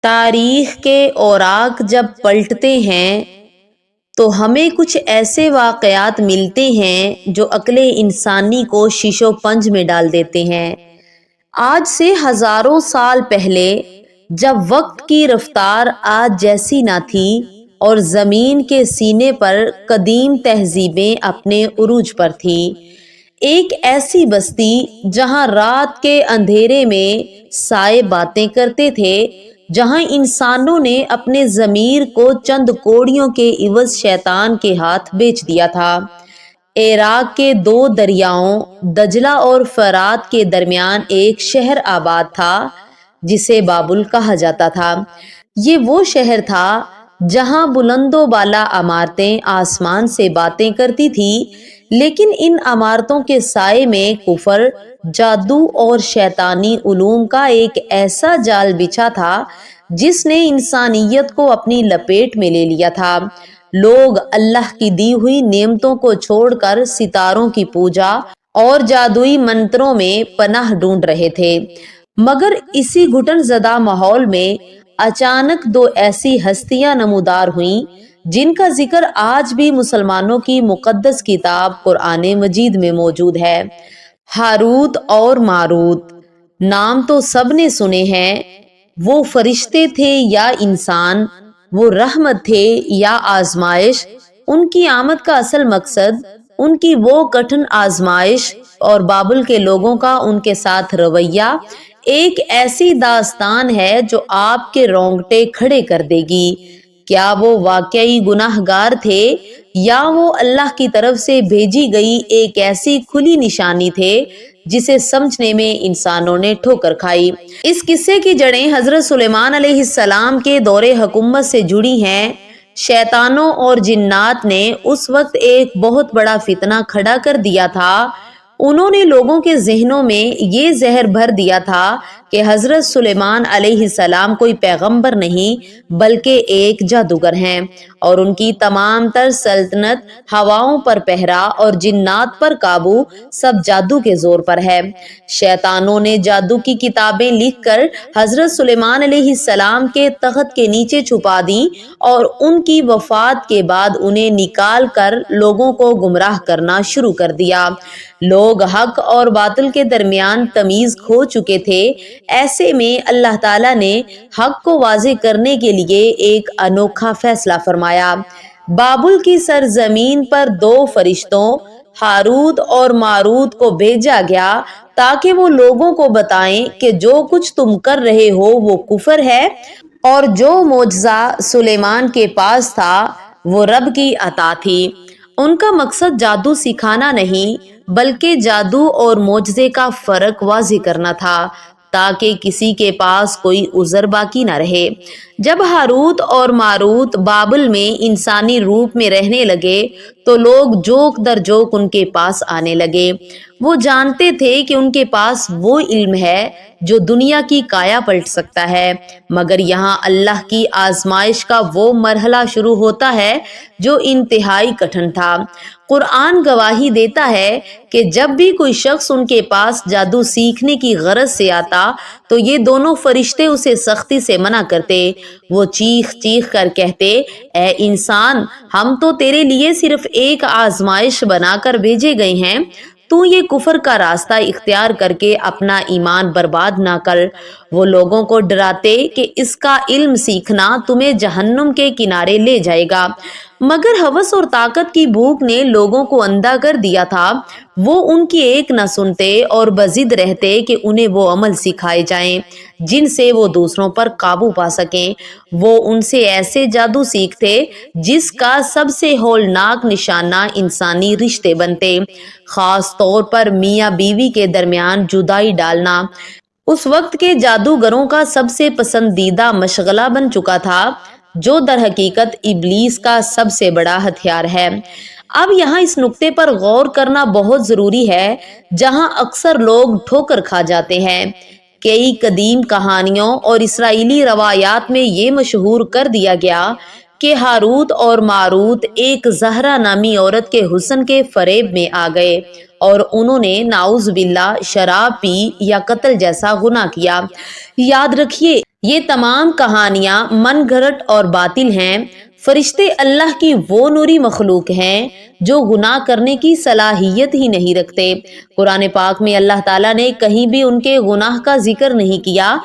تاریخ کے اوراق جب پلٹتے ہیں تو ہمیں کچھ ایسے واقعات ملتے ہیں جو عقل انسانی کو شش و پنج میں ڈال دیتے ہیں۔ آج سے ہزاروں سال پہلے جب وقت کی رفتار آج جیسی نہ تھی اور زمین کے سینے پر قدیم تہذیبیں اپنے عروج پر تھی، ایک ایسی بستی جہاں رات کے اندھیرے میں سائے باتیں کرتے تھے، جہاں انسانوں نے اپنے ضمیر کو چند کوڑیوں کے عوض شیطان کے ہاتھ بیچ دیا تھا۔ عراق کے دو دریاؤں دجلہ اور فرات کے درمیان ایک شہر آباد تھا جسے بابل کہا جاتا تھا۔ یہ وہ شہر تھا جہاں بلند و بالا عمارتیں آسمان سے باتیں کرتی تھی، لیکن ان عمارتوں کے سائے میں کفر، جادو اور شیطانی علوم کا ایک ایسا جال بچھا تھا جس نے انسانیت کو اپنی لپیٹ میں لے لیا تھا۔ لوگ اللہ کی دی ہوئی نعمتوں کو چھوڑ کر ستاروں کی پوجا اور جادوئی منتروں میں پناہ ڈھونڈ رہے تھے، مگر اسی گھٹن زدہ ماحول میں اچانک دو ایسی ہستیاں نمودار ہوئیں جن کا ذکر آج بھی مسلمانوں کی مقدس کتاب قرآن مجید میں موجود ہے۔ ہاروت اور ماروت نام تو سب نے سنے ہیں۔ وہ فرشتے تھے یا انسان، وہ رحمت تھے یا آزمائش؟ ان کی آمد کا اصل مقصد ان کی وہ کٹھن آزمائش اور بابل کے لوگوں کا ان کے ساتھ رویہ ایک ایسی داستان ہے جو آپ کے رونگٹے کھڑے کر دے گی۔ کیا وہ واقعی گناہ گار تھے یا وہ اللہ کی طرف سے بھیجی گئی ایک ایسی کھلی نشانی تھے جسے سمجھنے میں انسانوں نے ٹھوکر کھائی؟ اس قصے کی جڑیں حضرت سلیمان علیہ السلام کے دور حکومت سے جڑی ہیں۔ شیطانوں اور جنات نے اس وقت ایک بہت بڑا فتنہ کھڑا کر دیا تھا۔ انہوں نے لوگوں کے ذہنوں میں یہ زہر بھر دیا تھا کہ حضرت سلیمان علیہ السلام کوئی پیغمبر نہیں بلکہ ایک جادوگر ہیں، اور ان کی تمام تر سلطنت ہواؤں پر پہرا اور جنات پر قابو سب جادو کے زور پر ہے۔ شیطانوں نے جادو کی کتابیں لکھ کر حضرت سلیمان علیہ السلام کے تخت کے نیچے چھپا دیں اور ان کی وفات کے بعد انہیں نکال کر لوگوں کو گمراہ کرنا شروع کر دیا۔ لوگ حق اور باطل کے درمیان تمیز کھو چکے تھے۔ ایسے میں اللہ تعالیٰ نے حق کو واضح کرنے کے لیے ایک انوکھا فیصلہ فرمایا۔ بابل کی سرزمین پر دو فرشتوں ہاروت اور ماروت کو بھیجا گیا تاکہ وہ لوگوں کو بتائیں کہ جو کچھ تم کر رہے ہو وہ کفر ہے، اور جو معجزہ سلیمان کے پاس تھا وہ رب کی عطا تھی۔ ان کا مقصد جادو سکھانا نہیں بلکہ جادو اور معجزے کا فرق واضح کرنا تھا تاکہ کسی کے پاس کوئی عذر باقی نہ رہے۔ جب ہاروت اور ماروت بابل میں انسانی روپ میں رہنے لگے تو لوگ جوک در جوک ان کے پاس آنے لگے۔ وہ جانتے تھے کہ ان کے پاس وہ علم ہے جو دنیا کی کایا پلٹ سکتا ہے، مگر یہاں اللہ کی آزمائش کا وہ مرحلہ شروع ہوتا ہے جو انتہائی کٹھن تھا۔ قرآن گواہی دیتا ہے کہ جب بھی کوئی شخص ان کے پاس جادو سیکھنے کی غرض سے آتا تو یہ دونوں فرشتے اسے سختی سے منع کرتے۔ وہ چیخ چیخ کر کہتے، اے انسان، ہم تو تیرے لیے صرف ایک آزمائش بنا کر بھیجے گئے ہیں، تو یہ کفر کا راستہ اختیار کر کے اپنا ایمان برباد نہ کر۔ وہ لوگوں کو ڈراتے کہ اس کا علم سیکھنا تمہیں جہنم کے کنارے لے جائے گا، مگر ہوس اور طاقت کی بھوک نے لوگوں کو اندھا کر دیا تھا۔ وہ ان کی ایک نہ سنتے اور بضد رہتے کہ انہیں وہ عمل سکھائے جائیں جن سے وہ دوسروں پر قابو پا سکیں۔ وہ ان سے ایسے جادو سیکھتے جس کا سب سے ہولناک نشانہ انسانی رشتے بنتے، خاص طور پر میاں بیوی کے درمیان جدائی ڈالنا۔ اس وقت کے جادوگروں کا سب سے پسندیدہ مشغلہ بن چکا تھا، جو در حقیقت ابلیس کا سب سے بڑا ہتھیار ہے۔ اب یہاں اس نقطے پر غور کرنا بہت ضروری ہے جہاں اکثر لوگ ٹھوکر کھا جاتے ہیں۔ کئی قدیم کہانیوں اور اسرائیلی روایات میں یہ مشہور کر دیا گیا کہ ہاروت اور ماروت ایک زہرا نامی عورت کے حسن کے فریب میں آ گئے اور انہوں نے نعوذ باللہ شراب پی یا قتل جیسا گناہ کیا۔ یاد رکھیے، یہ تمام کہانیاں من گھڑت اور باطل ہیں۔ فرشتے اللہ کی وہ نوری مخلوق ہیں جو گناہ کرنے کی صلاحیت ہی نہیں رکھتے۔ قرآن پاک میں اللہ تعالیٰ نے کہیں بھی ان کے گناہ کا ذکر نہیں کیا،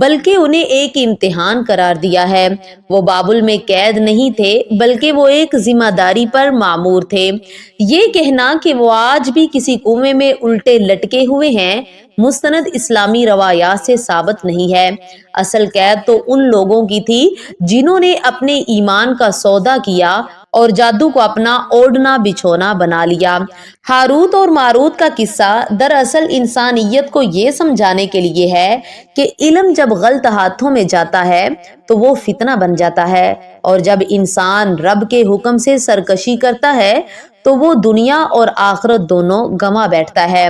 بلکہ انہیں ایک امتحان قرار دیا ہے۔ وہ بابل میں قید نہیں تھے، بلکہ وہ ایک ذمہ داری پر مامور تھے۔ یہ کہنا کہ وہ آج بھی کسی کنویں میں الٹے لٹکے ہوئے ہیں، مستند اسلامی روایات سے ثابت نہیں ہے۔ اصل قید تو ان لوگوں کی تھی جنہوں نے اپنے ایمان کا سودا کیا اور جادو کو اپنا اوڑھنا بچھونا بنا لیا۔ ہاروت اور ماروت کا قصہ دراصل انسانیت کو یہ سمجھانے کے لیے ہے کہ علم جب غلط ہاتھوں میں جاتا ہے تو وہ فتنہ بن جاتا ہے، اور جب انسان رب کے حکم سے سرکشی کرتا ہے تو وہ دنیا اور آخرت دونوں گنوا بیٹھتا ہے۔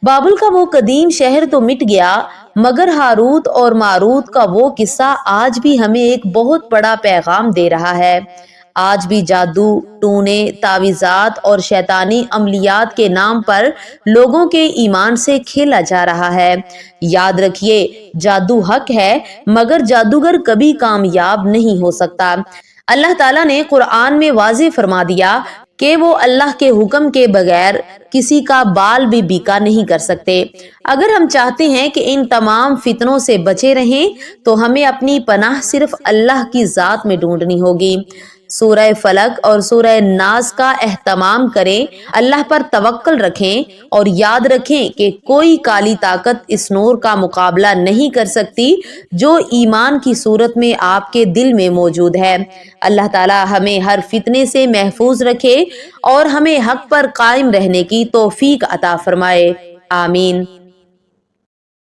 بابل کا وہ قدیم شہر تو مٹ گیا، مگر ہاروت اور ماروت کا وہ قصہ آج بھی ہمیں ایک بہت بڑا پیغام دے رہا ہے۔ آج بھی جادو، ٹونے، تعویذات اور شیطانی عملیات کے نام پر لوگوں کے ایمان سے کھیلا جا رہا ہے۔ یاد رکھیے، جادو حق ہے، مگر جادوگر کبھی کامیاب نہیں ہو سکتا۔ اللہ تعالیٰ نے قرآن میں واضح فرما دیا کہ وہ اللہ کے حکم کے بغیر کسی کا بال بھی بیکا نہیں کر سکتے۔ اگر ہم چاہتے ہیں کہ ان تمام فتنوں سے بچے رہیں تو ہمیں اپنی پناہ صرف اللہ کی ذات میں ڈھونڈنی ہوگی۔ سورہ فلق اور سورہ ناس کا اہتمام کریں، اللہ پر توکل رکھیں اور یاد رکھیں کہ کوئی کالی طاقت اس نور کا مقابلہ نہیں کر سکتی جو ایمان کی صورت میں آپ کے دل میں موجود ہے۔ اللہ تعالی ہمیں ہر فتنے سے محفوظ رکھے اور ہمیں حق پر قائم رہنے کی توفیق عطا فرمائے۔ آمین۔